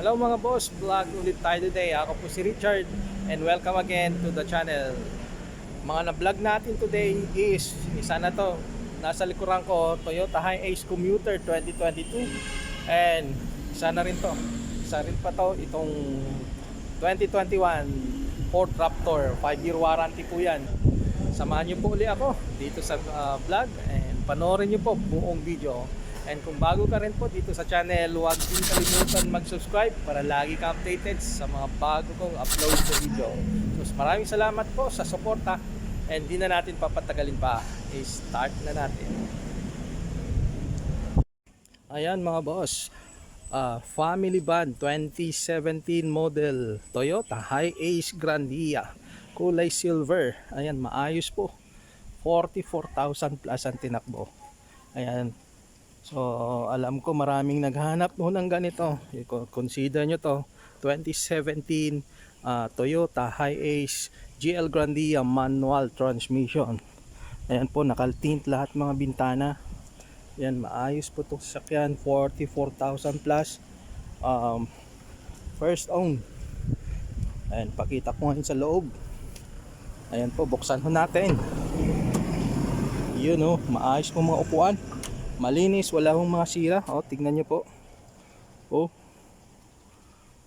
Hello mga boss, vlog ulit tayo today. Ako po si Richard and welcome again to the channel. Mga na-vlog natin today is isa na to. Nasa likuran ko, Toyota Hiace Commuter 2022 and isa na rin to. Isa rin pa to itong 2021 Ford Raptor 5-year warranty po yan. Samahan niyo po ulit ako dito sa vlog and panoorin niyo po buong video. And kung bago ka rin po dito sa channel, huwag din kalimutan mag-subscribe para lagi ka updated sa mga bago kong upload sa video. So maraming salamat po sa suporta and di na natin papatagalin pa. I-start na natin. Ayan mga boss, family van 2017 model Toyota Hiace Grandia, kulay silver. Ayan, maayos po, 44,000 plus ang tinakbo. Ayan. So alam ko maraming naghanap noon ng ganito. Consider nyo to 2017 Toyota Hiace GL Grandia manual transmission. Ayan po, nakaltint lahat mga bintana. Ayan, maayos po itong sasakyan, 44,000 plus, first own. Ayan, pakita ko ngayon sa loob. Ayan po, buksan ho natin. Yun o, maayos po mga upuan, malinis, wala hong mga sira. O, tignan nyo po. O,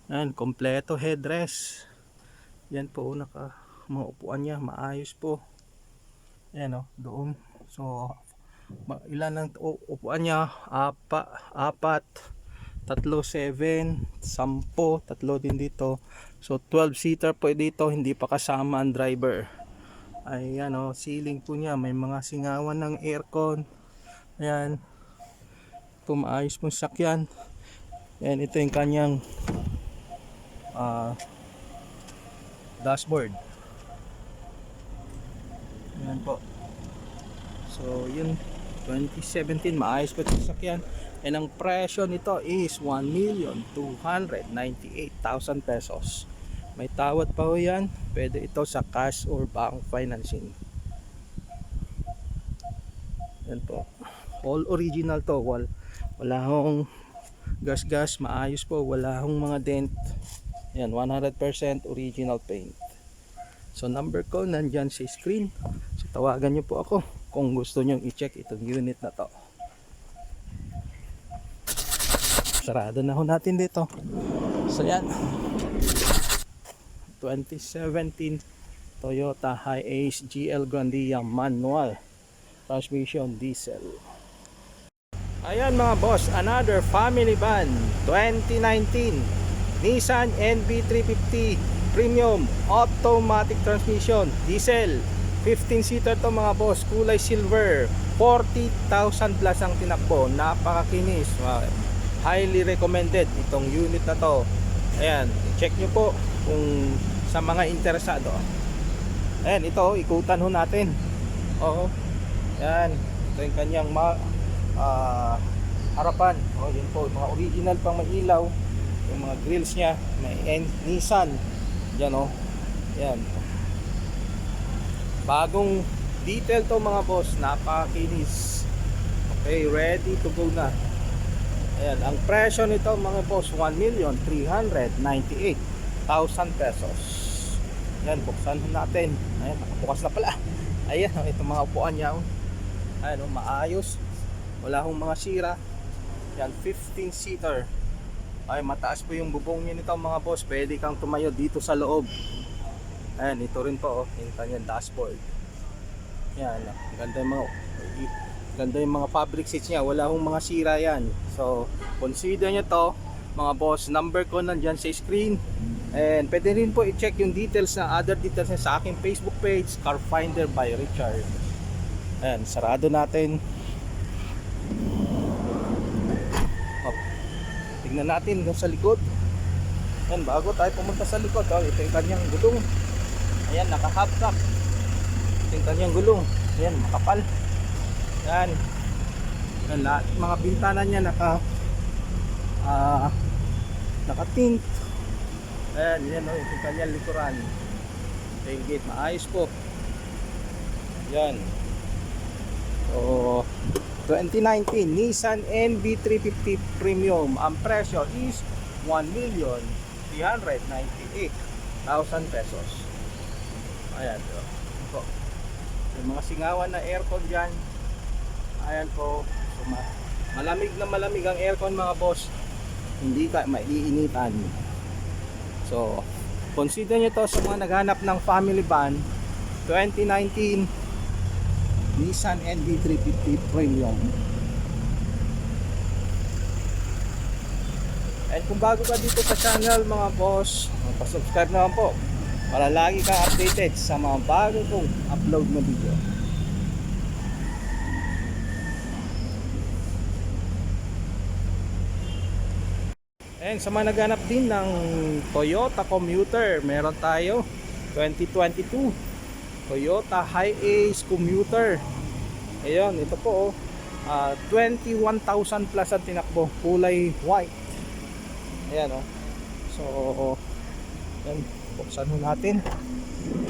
yan, kompleto headrest. Yan po, mga upuan niya, maayos po. Yan o, doon. So, ilan ang upuan niya? Apat, 3, 7, 10, 3 din dito. So, 12 seater po dito, hindi pa kasama ang driver. Ayan o, ceiling po niya, may mga singawan ng aircon. Ayan, ito maayos pong sakyan. Ayan, ito yung kanyang dashboard. Ayan po. So yun, 2017, maayos po itong sakyan. And ang presyo nito is 1,298,000 pesos. May tawad pa ho yan. Pwede ito sa cash or bank financing. Yan po, all original to, wala hong gas, maayos po, wala hong mga dent. Yan, 100% original paint. So number ko nandyan sa screen, so tawagan nyo po ako kung gusto nyo i-check itong unit na to. Sarado na ho natin dito. So yan, 2017 Toyota Hiace GL Grandia manual transmission diesel. Ayan mga boss, another family van 2019 Nissan NV350 Premium automatic transmission diesel, 15 seater to mga boss, kulay silver, 40,000 plus ang tinakbo, napakakinis, highly recommended itong unit na to. Ayan, check nyo po kung sa mga interesado. Ayan, ito ikutan ho natin. Oo. Yan, ito yung kanyang harapan. O, yun po, mga original pang may ilaw. Yung mga grills nya, may Nissan. Yan o. Yan. Bagong detail to mga boss, napakakinis. Okay, ready to go na. Ayan, ang presyo nito mga boss, 1,398,000 pesos. Yan, buksan natin. Ayan, nakabukas na pala. Ayan, itong mga upuan niya. Ayan, maayos, wala hong mga sira. Yan, 15 seater. Ay, mataas po yung bubong niya nito mga boss, pwede kang tumayo dito sa loob. Ayan, ito rin po, yung kanyang dashboard. Yan, ganda yung mga fabric seats niya, wala hong mga sira yan. So consider nyo to mga boss. Number ko nandyan sa screen, and pwede rin po i-check yung details na other details na sa aking Facebook page, Car Finder by Richard. Ayan, sarado natin. Tignan natin sa likod. Ayan, bago tayo pumunta sa likod, ito yung kanyang gulong. Ayan, naka-hubcap. Ito yung kanyang gulong. Ayan, makapal. Yan. Yan, lahat mga bintana niya naka-tint. Ayan, yan o, yung kanyang likuran. Tailgate, maayos po. Yan. So 2019 Nissan NV350 Premium, ang presyo is 1,398,000 pesos. Ayan po. Yung mga singawan na aircon dyan, ayan po. So, malamig na malamig ang aircon mga boss, hindi ka maiinitan. So consider nyo to sa mga naghanap ng family van. 2019 Nissan NV350 Premium. And kung bago ka dito sa channel mga boss, pa-subscribe naman po para lagi kang updated sa mga bago kong upload na video. And sa mga naghanap din ng Toyota Commuter, meron tayo 2022 Toyota Hi-Ace Commuter. Ayun, ito po 21,000 plus ang tinakbo, kulay white. Ayan So yan, buksan ho natin.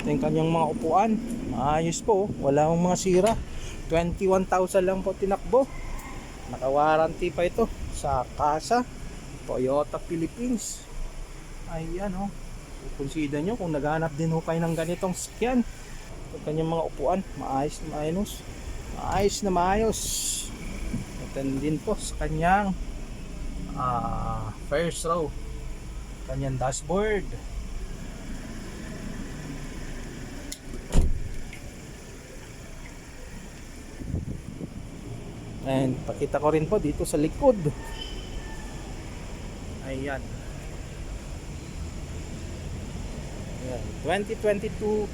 Ito yung kanyang mga upuan, maayos po, wala akong mga sira. 21,000 lang po tinakbo. Naka-warranty pa ito sa Kasa Toyota Philippines. Ayan consider nyo kung naghanap din ho kayo ng ganitong sasakyan. Ito kanyang mga upuan, maayos na maayos. Ito din po sa kanyang first row, kanyang dashboard. And pakita ko rin po dito sa likod. Ayan. 2022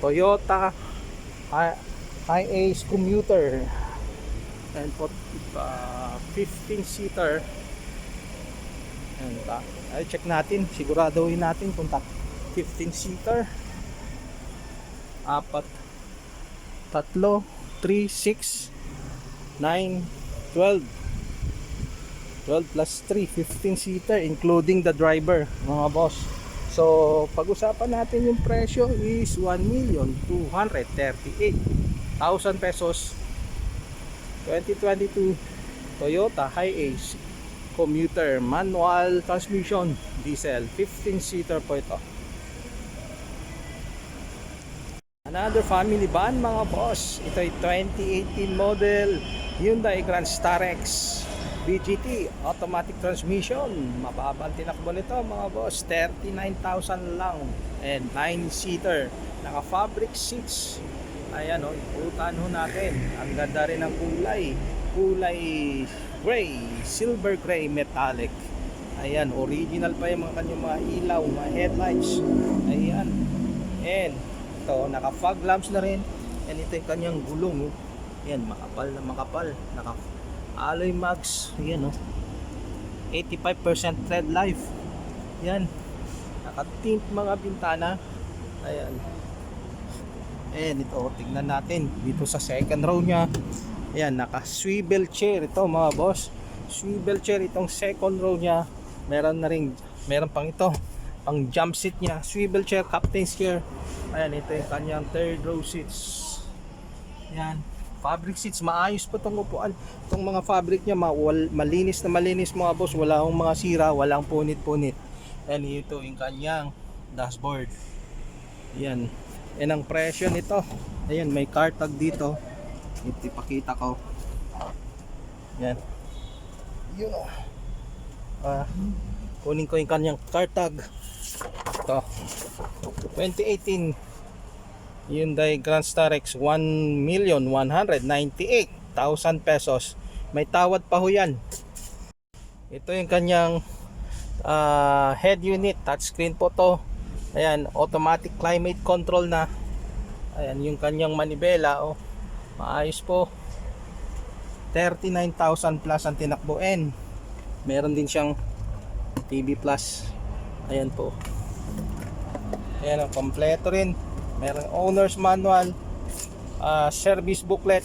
Toyota Hi-Ace Commuter. And po 15-seater. Ay check natin, siguraduhin natin kung 15-seater. 4, 3, 6, 9, 12 plus 3, 15-seater including the driver mga boss. So pag-usapan natin yung presyo is 1,238,000 pesos. 2022 Toyota Hi-Ace Commuter, manual transmission, diesel, 15-seater po ito. Another family van mga boss. Ito ay 2018 model Hyundai Grand Starex BGT automatic transmission. Mababang tinakbo nito mga boss, 39,000 lang. And 9-seater, naka fabric seats. Ayan ikutan ho natin. Ang ganda rin ng kulay gray, silver gray metallic. Ayan, original pa yung mga kanyang mga ilaw, mga headlights. Ayan. And ito, naka fog lamps na rin. And ito yung kanyang gulong. Ayan, makapal na makapal. Naka alloy mags. Ayan 85% tread life. Ayan, naka tint mga bintana. Ayan. And ito, tignan natin dito sa second row nya. Ayan, naka swivel chair ito mga boss. Swivel chair itong second row nya. Meron pang ito, pang jump seat nya. Swivel chair, captain's chair. Ayan, ito yung kanyang third row seats. Ayan, fabric seats, maayos po itong upuan. Itong mga fabric nya malinis na malinis mga boss. Wala akong mga sira, walang punit-punit. Ayan, ito yung kanyang dashboard. Ayan. Yan ang presyo nito. Ayan, may car tag dito. Ipakita ko. Yan. Yun kunin ko yung kanyang car tag. Ito. 2018 Hyundai Grand Starex, 1,198,000 pesos. May tawad pa ho yan. Ito yung kanyang head unit, touchscreen po to. Ayan, automatic climate control na. Ayan, yung kanyang manibela maayos po. 39,000 plus ang tinakbo. And meron din siyang TV plus. Ayan po. Ayan, kompleto rin. Meron owner's manual, service booklet.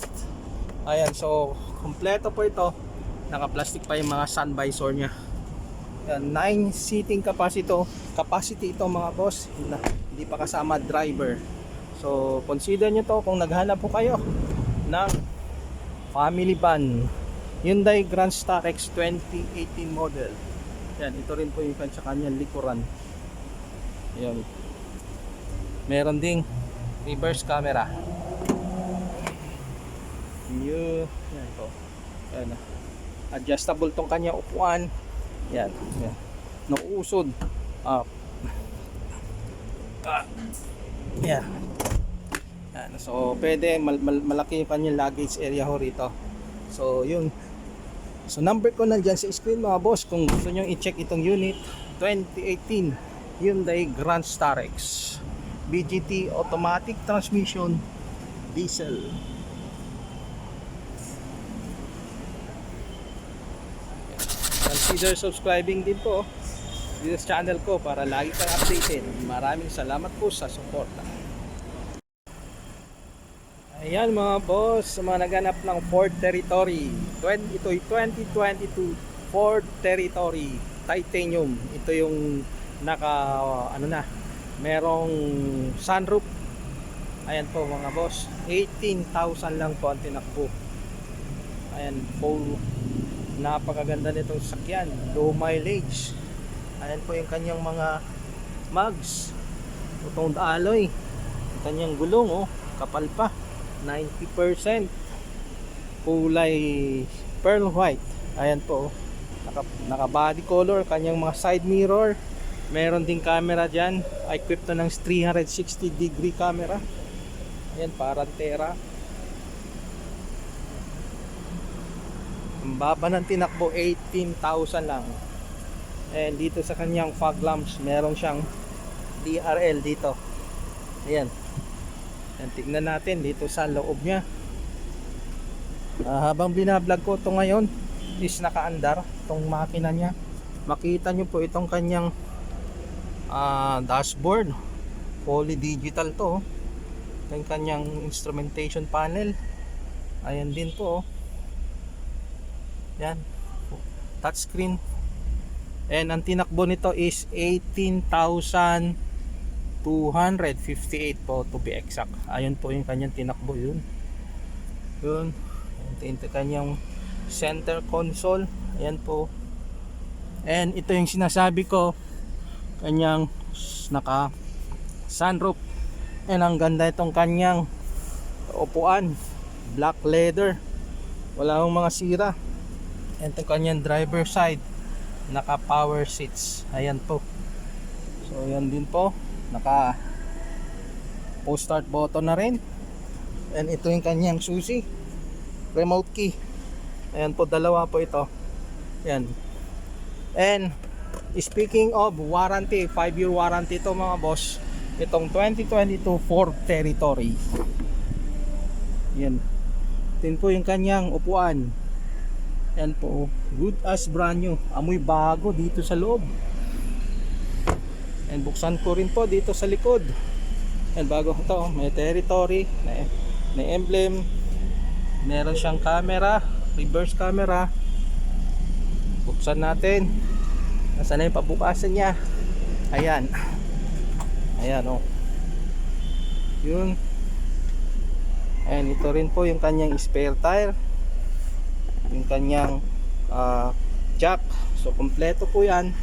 Ayan, so kompleto po ito. Naka-plastic pa yung mga sun visor nya. Ayan, 9 seating capacity ito mga boss. Hindi pa kasama driver. So consider nyo to kung naghanap po kayo ng family van Hyundai Grand Starex 2018 model. Yan, ito rin po yung sa kanyang likuran. Yan. Meron ding reverse camera. Yan ito. Yan. Adjustable tong kanyang upuan. Yan. Yan. Nauusod. Up. Yan. Yan. So, pwede malaki yung kanyang luggage area ho rito. So, yun. So, number ko nandyan sa screen mga boss. Kung gusto nyo i-check itong unit, 2018 Hyundai Grand Starex. BGT automatic transmission, diesel. Consider subscribing din po dito sa channel ko para lagi kang updated. Maraming salamat po sa suporta. Ayan mga boss, sa mga naghanap ng Ford Territory, ito'y 2022 Ford Territory Titanium. Ito yung merong sunroof. Ayan po mga boss, 18,000 lang po ang tinakbo. Ayan po, napakaganda nitong sakyan, low mileage. Ayan po yung kanyang mga mags, toned alloy, yung kanyang gulong kapal pa, 90%, kulay pearl white. Ayan po, naka body color, kanyang mga side mirror. Meron ding camera dyan, equipped to ng 360 degree camera. Ayan, parang Tera. Ang baba ng tinakbo, 18,000 lang. And dito sa kanyang fog lamps, meron siyang DRL dito. Ayan. Ayan, tignan natin dito sa loob niya. Habang binablog ko ito ngayon, is nakaandar itong makina niya. Makita nyo po itong kanyang dashboard. Fully digital to. Yung kanyang instrumentation panel. Ayan din po. Yan, touchscreen. And ang tinakbo nito is 18,258 po to be exact. Ayun po yung kanyang tinakbo yun. Ito kanyang center console. Ayan po. And ito yung sinasabi ko, kanyang naka sunroof. And ang ganda itong kanyang upuan, black leather, wala akong mga sira. And itong kanyang driver side, naka power seats. Ayan po. So yan din po, naka post start button na rin. And ito yung kanyang susi, remote key. Ayan po, dalawa po ito. Yan. And speaking of warranty, 5-year warranty ito mga boss. Itong 2022 Ford Territory. Yan. Ito po yung kanyang upuan. Yan po, good as brand new. Amoy bago dito sa loob. And buksan ko rin po dito sa likod. And bago ito, may Territory, may emblem. Meron siyang camera, reverse camera. Buksan natin. Nasaan na yung pabukasan niya? Ayan. Ayan yun. And ito rin po yung kanyang spare tire, yung kanyang jack. So kompleto po yan.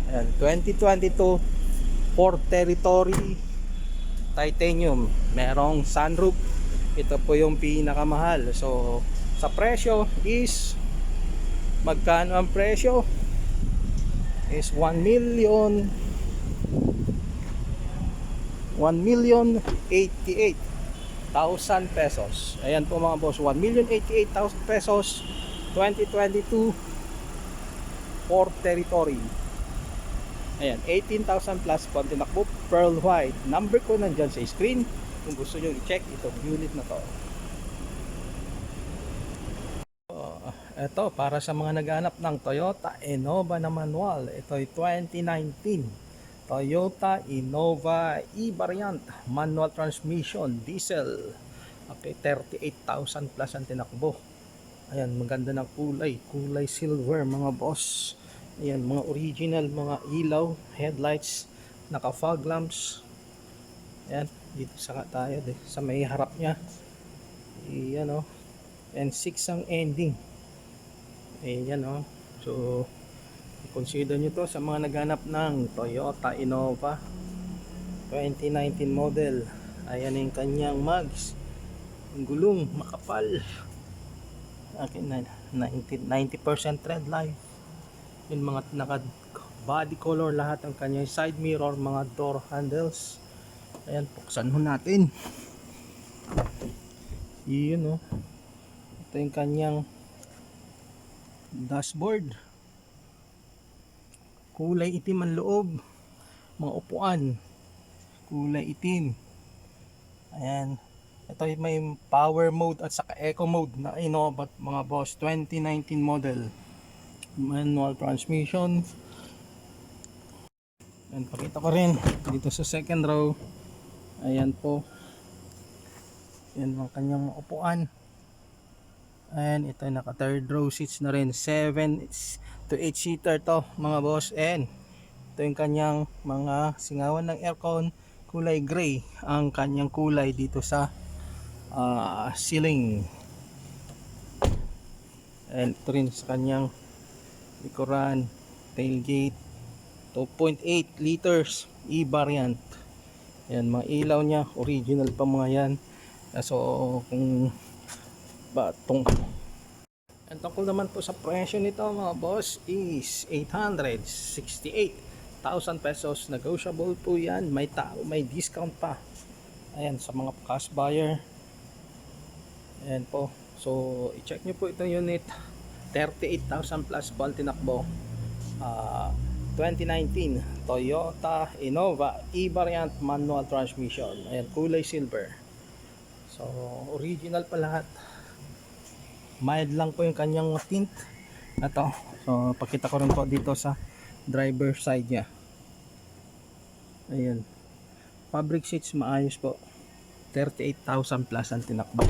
Ayan, 2022 Ford Territory Titanium. Merong sunroof. Ito po yung pinakamahal. So sa presyo is, magkano ang presyo? Is 1,088,000 pesos. Ayan po mga boss, 1,088,000 pesos 2022 Ford Territory. Ayan, 18,000 plus po ang tinakbo, pearl white. Number ko nandyan sa screen kung gusto nyo i-check itong unit na to. Ito, para sa mga naghanap ng Toyota Innova na manual, ito ay 2019 Toyota Innova E-Variant, manual transmission, diesel. Okay, 38,000 plus ang tinakbo. Ayan, maganda ng kulay silver mga boss. Ayan, mga original, mga ilaw, headlights, naka fog lamps. Ayan, dito sa tayo, sa may harap niya. Ayan and 6 ang ending. Ayan o. So consider nyo to sa mga naghanap ng Toyota Innova 2019 model. Ayan yung kanyang mags, yung gulong makapal, akin na 90% tread life, yung mga naka body color lahat ang kanyang side mirror, mga door handles. Ayan, buksan ho natin. Yun o. Ito yung kanyang dashboard, kulay itim ang loob, mga upuan kulay itim. Ayan, ito yung may power mode at saka eco mode na Innova mga boss, 2019 model, manual transmission. And pakita ko rin dito sa second row. Ayan po, yan ang kanyang upuan. And ito naka third row seats na rin, 7 to 8 seater to mga boss. And ito yung kanyang mga singawan ng aircon, kulay gray ang kanyang kulay dito sa ceiling. And ito rin sa kanyang likuran, tailgate, 2.8 liters e-variant. Yan, mga ilaw niya original pa mga yan. So kung batong, ang tungkol naman po sa presyo nito mga boss is 868,000 pesos. Negotiable po yan, may discount pa. Ayan, sa mga cash buyer. Ayan po, so i-check nyo po itong unit, 38,000 plus po ang tinakbo. 2019 Toyota Innova e-variant manual transmission. Ayan, kulay silver. So original pa lahat. Mild lang po yung kanyang tint na to. So pakita ko rin po dito sa driver side nya. Ayan, fabric seats maayos po, 38,000 plus ang tinakbo.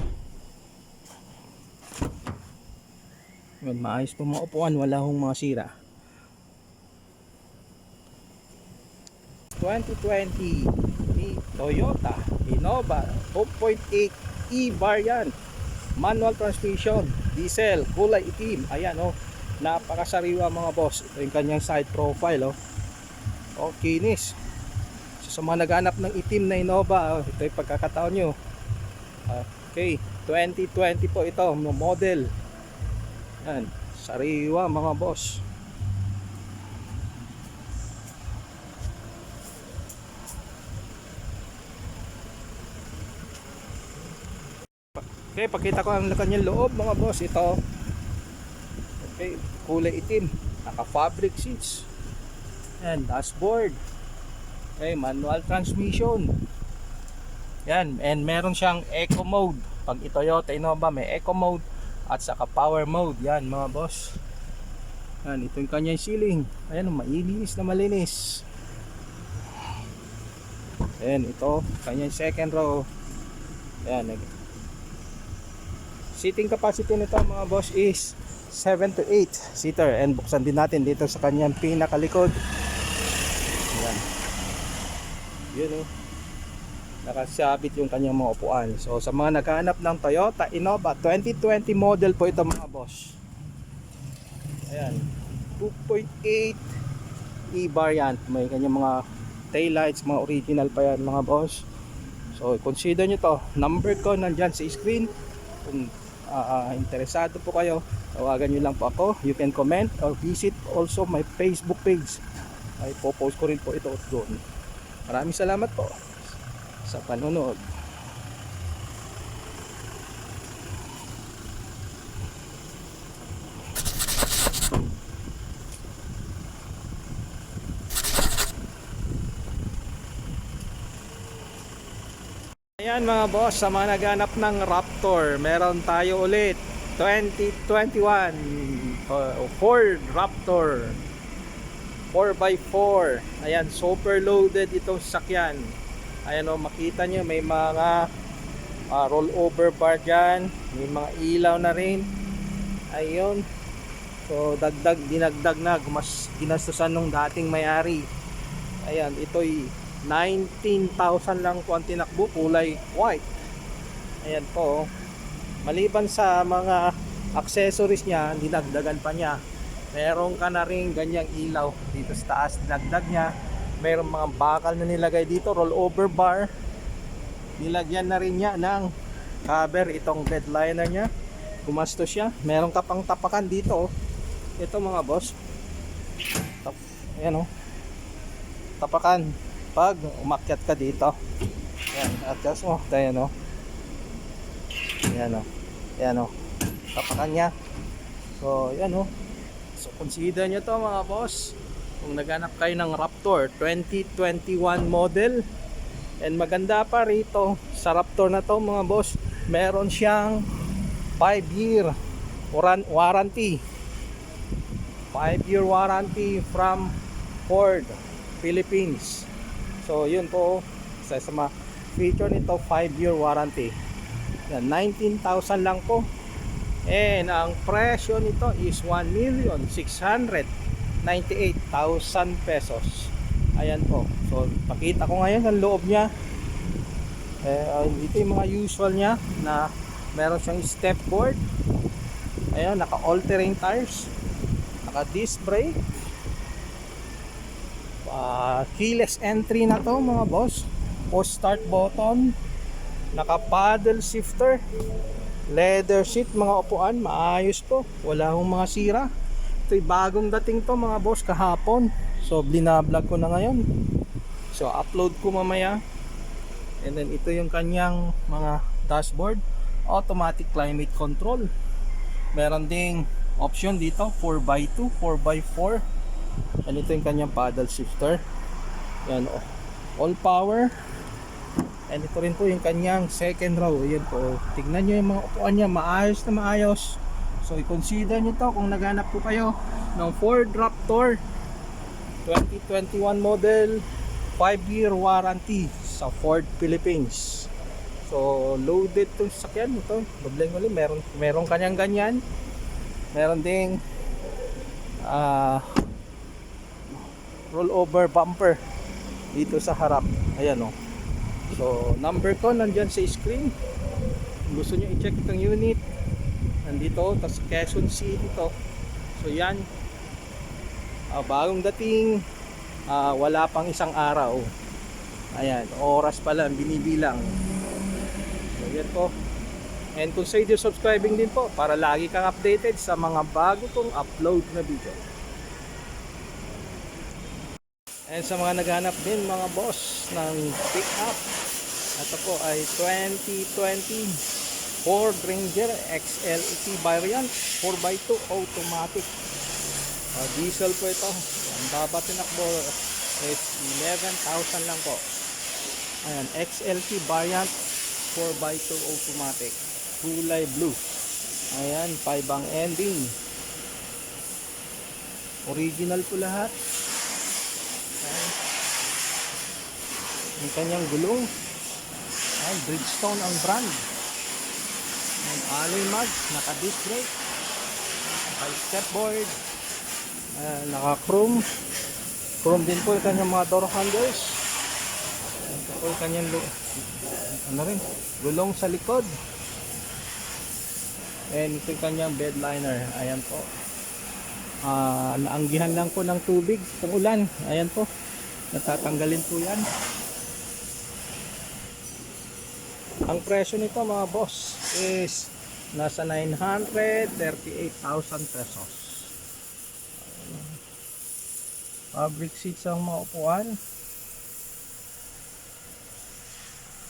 Ayan, maayos po mga upuan, wala hong mga sira. 2020 Toyota Innova 2.8 e-variant manual transmission, diesel, kulay itim. Ayan napakasariwa mga boss. Ito yung kanyang side profile kinis. So, sa mga naghanap ng itim na Innova, ito yung pagkakataon nyo. Okay, 2020 po ito model. Ayan, sariwa mga boss. Okay, pakita ko ang kanyang loob mga boss. Ito, okay, kulay itim, naka fabric seats, and dashboard, okay, manual transmission. Yan, and meron siyang eco mode. Pag Toyota Innova may eco mode at saka power mode. Yan mga boss. Yan, ito yung kanyang ceiling. Ayan, mailinis na malinis. Ayan, ito kanyang second row. Ayan, seating capacity nito mga boss is 7 to 8 seater. And buksan din natin dito sa kanyang pinakalikod. Ayan, yun nakasabit yung kanyang mga upuan. So sa mga naghahanap ng Toyota Innova 2020 model po ito mga boss. Ayan, 2.8 e-variant, may kanyang mga taillights, mga original pa yan mga boss. So consider nyo to. Number ko nandyan sa screen. Kung interesado po kayo, tawagan nyo lang po ako. You can comment or visit also my Facebook page. Ay post ko rin po ito doon. Maraming salamat po sa panonood. Ayan mga boss, sa mga naghanap ng Raptor, meron tayo ulit 2021 Ford Raptor 4x4. Ayan, super loaded itong sasakyan. Ayan makita nyo may mga rollover bar dyan, may mga ilaw na rin. Ayun, so dinagdag na, mas ginastusan nung dating may-ari. Ayan, ito'y 19,000 lang po ang tinakbo, kulay white. Ayan po, Maliban sa mga accessories niya, dinagdagan pa niya. Meron ka na rin ganyang ilaw dito sa taas, dinagdag niya. Meron mga bakal na nilagay dito, rollover bar. Nilagyan na rin niya ng cover itong bedliner niya. Gumastos siya. Meron ka pang tapakan dito. Ito mga boss. Ayan o. Tapakan. Pag umakyat ka dito. Ayan. Adjust mo. Ayan o. Ayan o. Ayan o. Tapakan niya. So, ayan o. So, consider nyo to mga boss. Kung naghanap kayo ng Raptor 2021 model. And maganda pa rito sa Raptor na to mga boss, meron siyang 5-year warranty. 5-year warranty from Ford Philippines. So yun po, sa mga feature nito, 5-year warranty. Yan, 19,000 lang po. And ang presyo nito is 1,698,000 pesos. Ayan po. So pakita ko ngayon ang loob niya. Dito yung mga usual niya na meron siyang step board. Ayan, naka all-terrain tires, naka disc brake, keyless entry na to mga boss, post start button, naka paddle shifter, leather seat, mga upuan maayos po, wala hong mga sira. Ito'y bagong dating to mga boss kahapon. So binablog ko na ngayon. So upload ko mamaya. And then ito yung kanyang mga dashboard, automatic climate control. Meron ding option dito 4x2, 4x4. And ito yung kanyang paddle shifter. Yan, all power. And ito rin po yung kanyang second row. Ayan po. Tignan nyo yung mga upuan niya, maayos na maayos. So i-consider nyo to kung naghanap po kayo ng Ford Raptor 2021 model, 5-year warranty sa Ford Philippines. So loaded tong sasakyan ito. Dobleng ulit, meron kanyang ganyan. Meron ding rollover bumper dito sa harap. Ayan o. So number ko nandyan sa screen. Kung gusto nyo i-check itong unit, nandito, tas Quezon City to. So yan, bagong dating, wala pang isang araw. Ayan, oras pa lang binibilang. So yan po. And consider subscribing din po para lagi kang updated sa mga bago kong upload na video. And sa mga naghanap din mga boss ng pick up, ito po ay 2020 Ford Ranger XLT variant, 4x2 automatic. Diesel po ito. Ang baba tinakbo is 11,000 lang po. Ayan, XLT variant 4x2 automatic, kulay blue. Ayan, 5 ang ending. Original po lahat. Ayan. Ang kanyang gulong. Ayan, Bridgestone ang brand. Ayan, alloy mags, naka disc brake, naka step board, naka chrome. Chrome din po yung kanyang mga door handles. Ito po yung kanyang gulong sa likod. And ito yung kanyang bed liner. Ayan po. Naanggihan lang po ng tubig ng ulan. Ayan po. Natatanggalin po yan. Ang presyo nito mga boss is nasa 938,000 pesos. Fabric seats ang mga upuan.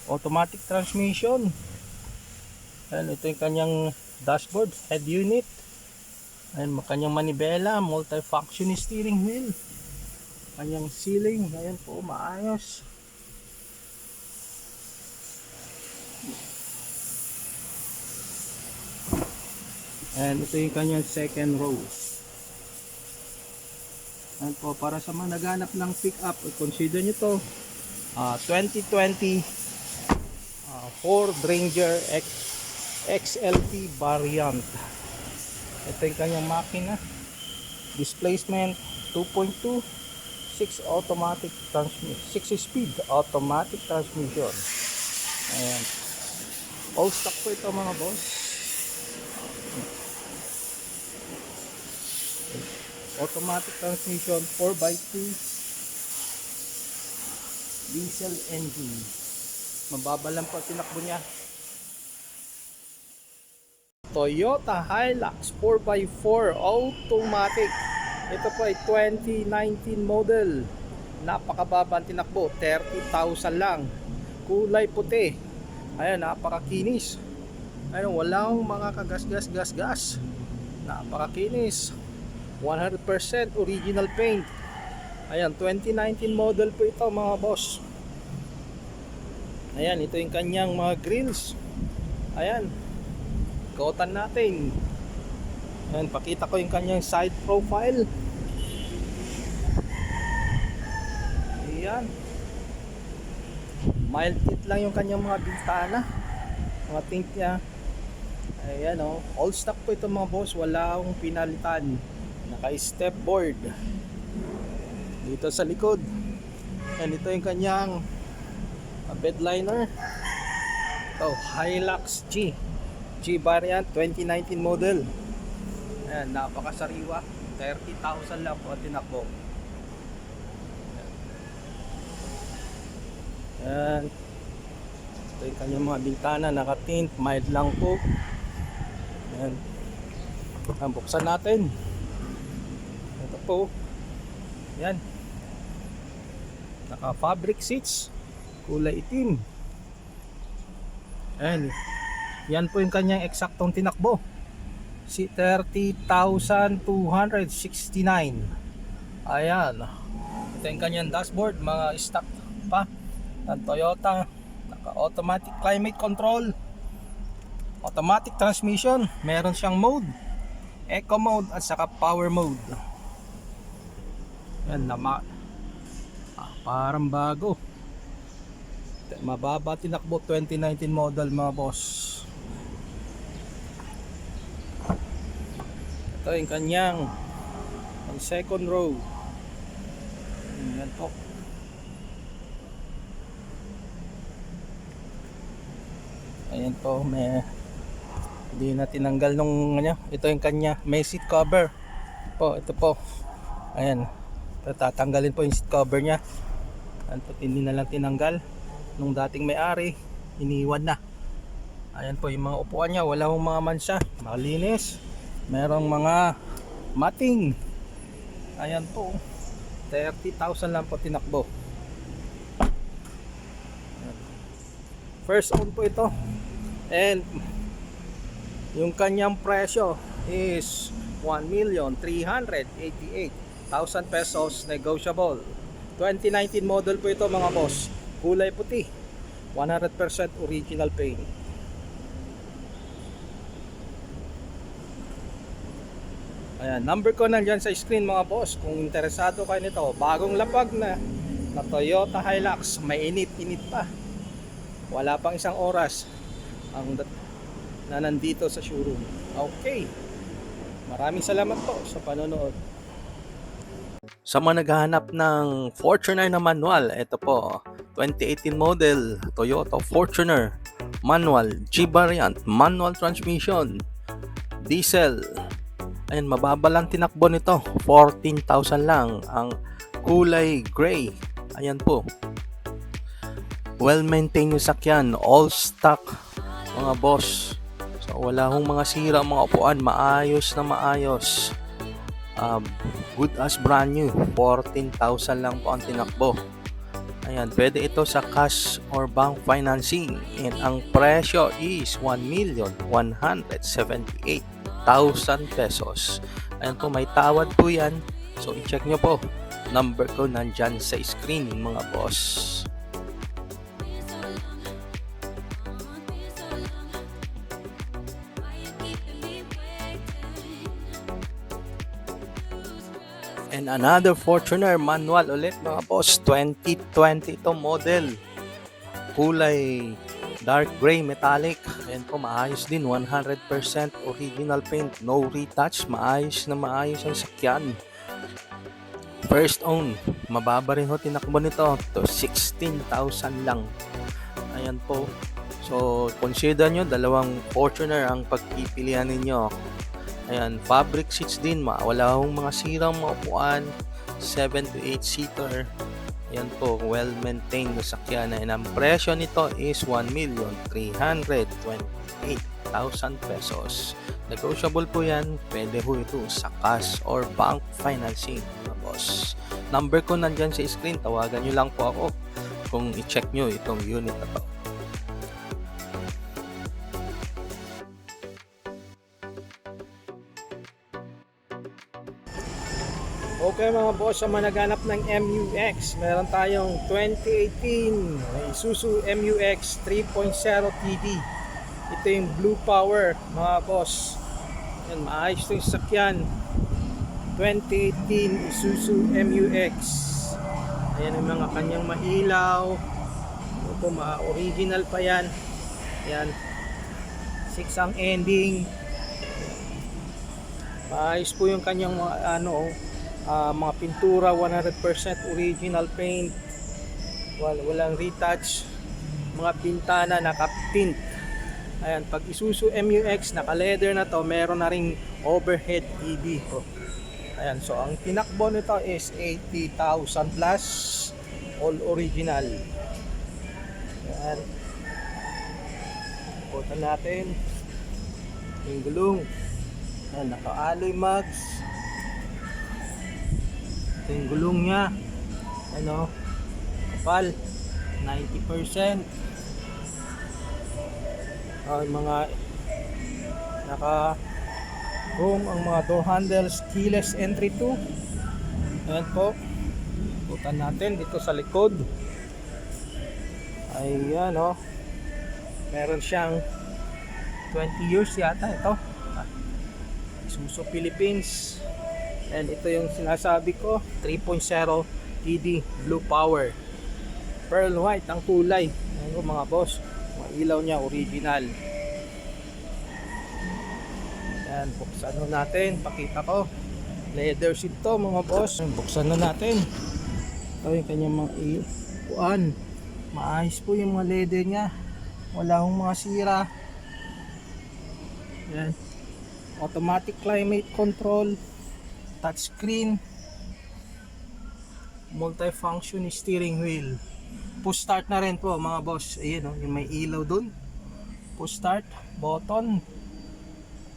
Automatic transmission. Ayan, ito yung kanyang dashboard, head unit. Ayan, kanyang manibela, multi-function steering wheel. Kanyang ceiling, ayan po, maayos. And ito yung kanyang second row. Ayan po, para sa mga naghanap ng pick up, consider nyo to 2020 Ford Ranger XLT variant. Ito yung kanyang makina, displacement 2.2, 6 automatic transmission, 6 speed automatic transmission. Ayan, all stock po ito mga boss. Automatic transmission, 4x2 diesel engine. Mababa lang po tinakbo niya. Toyota Hilux 4x4 automatic. Ito po ay 2019 model. Napakababa ang tinakbo, 30,000 lang. Kulay puti. Ayan, napakakinis. Ayan, walang mga kagas-gas. Napakakinis. 100% original paint. Ayan, 2019 model po ito mga boss. Ayan, ito yung kanyang mga grills. Ayan, ikotan natin. Ayan, pakita ko yung kanyang side profile. Ayan, mild tint lang yung kanyang mga bintana, mga tint niya. Ayan o, all stock po ito mga boss, wala akong pinalitan. Naka step board dito sa likod. Ayan, ito yung kanyang bed liner. Ito, Hilux G variant 2019 model. Ayan, napakasariwa, 30,000 lang po ang tinakbo. Ayan, ito yung kanyang mga bintana, naka-tint, mild lang po. Ayan, buksan natin. Ito po, ayan, naka-fabric seats, kulay itim. Ayan, yan po yung kanyang eksaktong tinakbo, si 30,269. Ayan, ito yung kanyang dashboard, mga stock pa ng Toyota. Naka-automatic climate control, automatic transmission, meron siyang mode, eco mode at saka power mode. Yan, parang bago. Mababa tinakbo, 2019 model mga boss. Ito yung kanyang second row. Yan po. Ayan po, hindi na tinanggal nung ito yung kanya, may seat cover po, ito po. Ayan, tatanggalin po yung seat cover nya. Ayan po, hindi na lang tinanggal nung dating may-ari, iniwan na. Ayan po yung mga upuan nya, wala hong mga mansa, malinis, merong mga mating. Ayan po, 30,000 lang po tinakbo. First own po ito. And yung kanyang presyo is 1,388,000 pesos, negotiable. 2019 model po ito mga boss, kulay puti, 100% original paint. Ayan, number ko nandyan sa screen mga boss. Kung interesado kayo nito, bagong lapag na Toyota Hilux, mainit-init pa, wala pang isang oras na nandito sa showroom. Okay, maraming salamat po sa panonood. Sa mga naghahanap ng Fortuner na manual, ito po, 2018 model Toyota Fortuner manual, G variant, manual transmission, diesel. Ayun, mababa lang tinakbo nito, 14,000 lang. Ang kulay gray. Ayan po, well maintained yung sakyan, all stock mga boss. So wala hong mga sira, mga upuan, maayos na maayos. Good as brand new, 14,000 lang po ang tinakbo. Ayan, pwede ito sa cash or bank financing. And ang presyo is 1,178,000 pesos. Ayan po, may tawad po yan. So i-check nyo po. Number ko nandyan sa screen mga boss. And another Fortuner manual ulit mga boss, 2020 ito model, kulay dark gray metallic. Ayan po, maayos din, 100% original paint, no retouch, maayos na maayos ang sakyan. First own, mababa rin ho tinakbo nito to 16,000 lang. Ayan po, so consider nyo, dalawang Fortuner ang pagpipilian ninyo. Ayan, fabric seats din, wala hong mga sirang mga upuan, 7 to 8 seater. Ayan po, well maintained na sakyanan, and ang presyo nito is 1,328,000 pesos. Negotiable po yan, pwede ho ito sa cash or bank financing mga boss. Number ko nandyan sa screen, tawagan nyo lang po ako kung i-check nyo itong unit na to. Okay mga boss, sa managanap ng MUX, meron tayong 2018 Isuzu MUX 3.0 TD. Ito yung Blue Power mga boss. Yan, maayos ito yung sakyan. 2018 Isuzu MUX. Ayan yung mga kanyang mailaw. Ito, original pa yan. Yan, 6 ang ending. Maayos po yung kanyang mga pintura, 100% original paint, walang retouch, mga bintana naka-tint. Ayan, pag Isuzu MUX naka leather na to, meron na ring overhead TV po. Ayan, so ang tinakbo nito is 80,000 plus, all original. Ayan, ikutan natin yung gulong. Ayan, naka-alloy mags. Ito yung gulong niya, kapal, 90%. Mga naka chrome ang mga door handles, keyless entry 2. Ayan po, putan natin dito sa likod. Ayan meron siyang 20 years yata ito, Isuzu Philippines. And ito yung sinasabi ko, 3.0 TD Blue Power, pearl white ang kulay. Ayan mga boss, mga ilaw niya original. Ayan, buksan natin, pakita ko. Leather seat to mga boss. Buksan na natin. Ito yung kanyang mga upuan. Maayos po yung mga leather niya, wala hong mga sira. Ayan, automatic climate control, touchscreen, multifunction steering wheel, push start na rin po mga boss. Ayan yung may ilaw dun, push start button.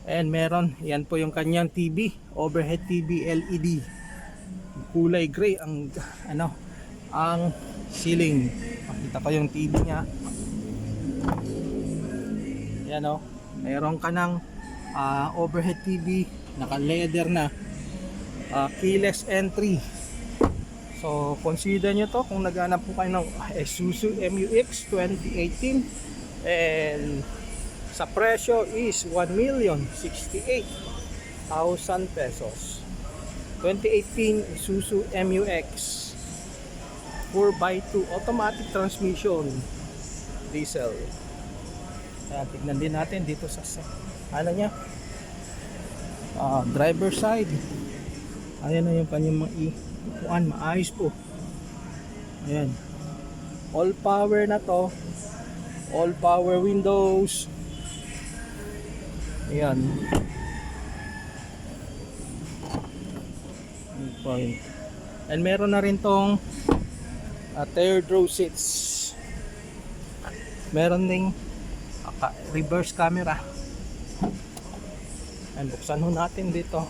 And meron, yan po yung kanyang TV, overhead TV LED, kulay gray ang ang ceiling. Makita ko yung TV nya. Yan meron ka ng overhead TV, naka leather na, keyless entry. So consider nyo to kung naghanap po kayo ng Isuzu MUX 2018, and sa presyo is 1,068,000 pesos. 2018 Isuzu MUX 4x2 automatic transmission, diesel. Tignan din natin dito sa niya, driver side. Ayan na yung kanyang upuan, maayos po. Ayan, all power na to, all power windows. Ayan, and meron na rin tong third row seats. Meron ding reverse camera. And buksan natin dito.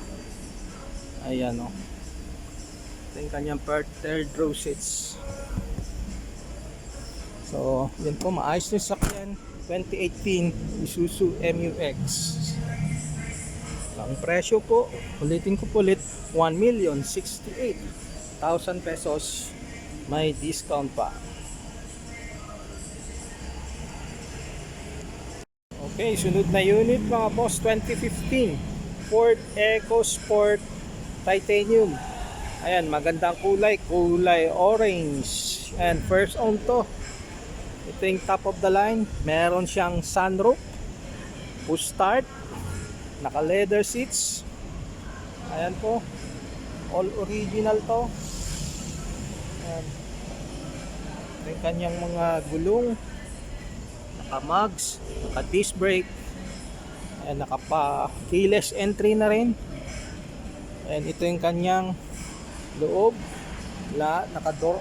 Ayan ito yung kanyang third row seats. So yan po, maayos yung sakyan. 2018 Isuzu MUX. Ang presyo po, ulitin ko po ulit, 1,068,000 pesos. May discount pa. Okay, sunod na unit mga boss, 2015 Ford EcoSport Titanium. Ayan, magandang kulay orange, and first own to. Ito yung top of the line. Meron siyang sunroof, push start, naka leather seats. Ayan po, all original to. Ayan, ito yung kanyang mga gulong, naka mugs, naka disc brake. And nakapa keyless entry na rin. And ito yung kanyang loob. Lahat naka door,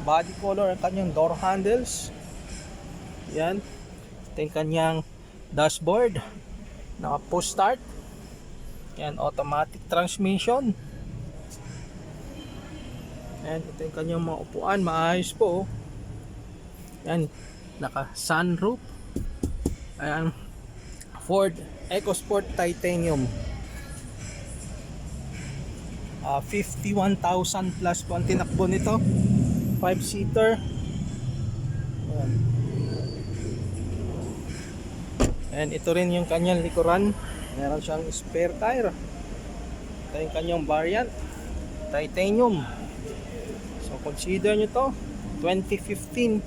body color ang kanyang door handles. Yan. Ito yung kanyang dashboard. Naka push start. Yan, automatic transmission. And ito yung kanyang mga upuan, maayos po. Yan, naka sunroof. Ayan, Ford EcoSport Titanium. 51,000 plus po ang tinakbo nito. 5-seater. Ayan. And ito rin yung kanyang likuran. Meron siyang spare tire. Ito yung kanyang variant, Titanium. So consider nyo to 2015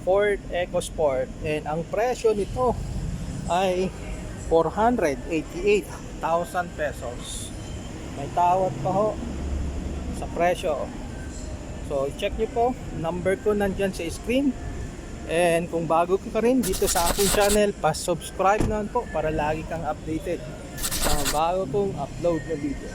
Ford EcoSport. And ang presyo nito ay 488,000 pesos. May tawad pa ho sa presyo. So check nyo po, number ko nandyan sa screen. And kung bago ka rin dito sa aking channel, pa-subscribe na po para lagi kang updated sa bago kong upload na video.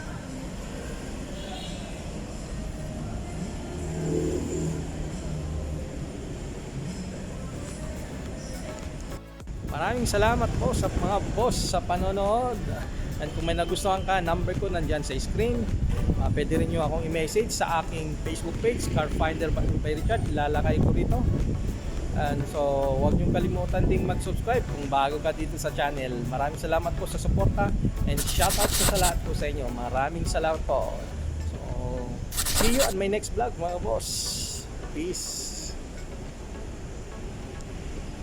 Maraming salamat po sa mga boss sa panonood. And kung may nagustuhan ka, number ko nandyan sa screen. Pwede rin nyo akong i-message sa aking Facebook page, Car Finder by Richard. Ilalakay ko rito. And so, huwag niyong kalimutan ding mag-subscribe kung bago ka dito sa channel. Maraming salamat po sa suporta and shoutout po sa lahat po sa inyo. Maraming salamat po. So, see you on my next vlog mga boss. Peace.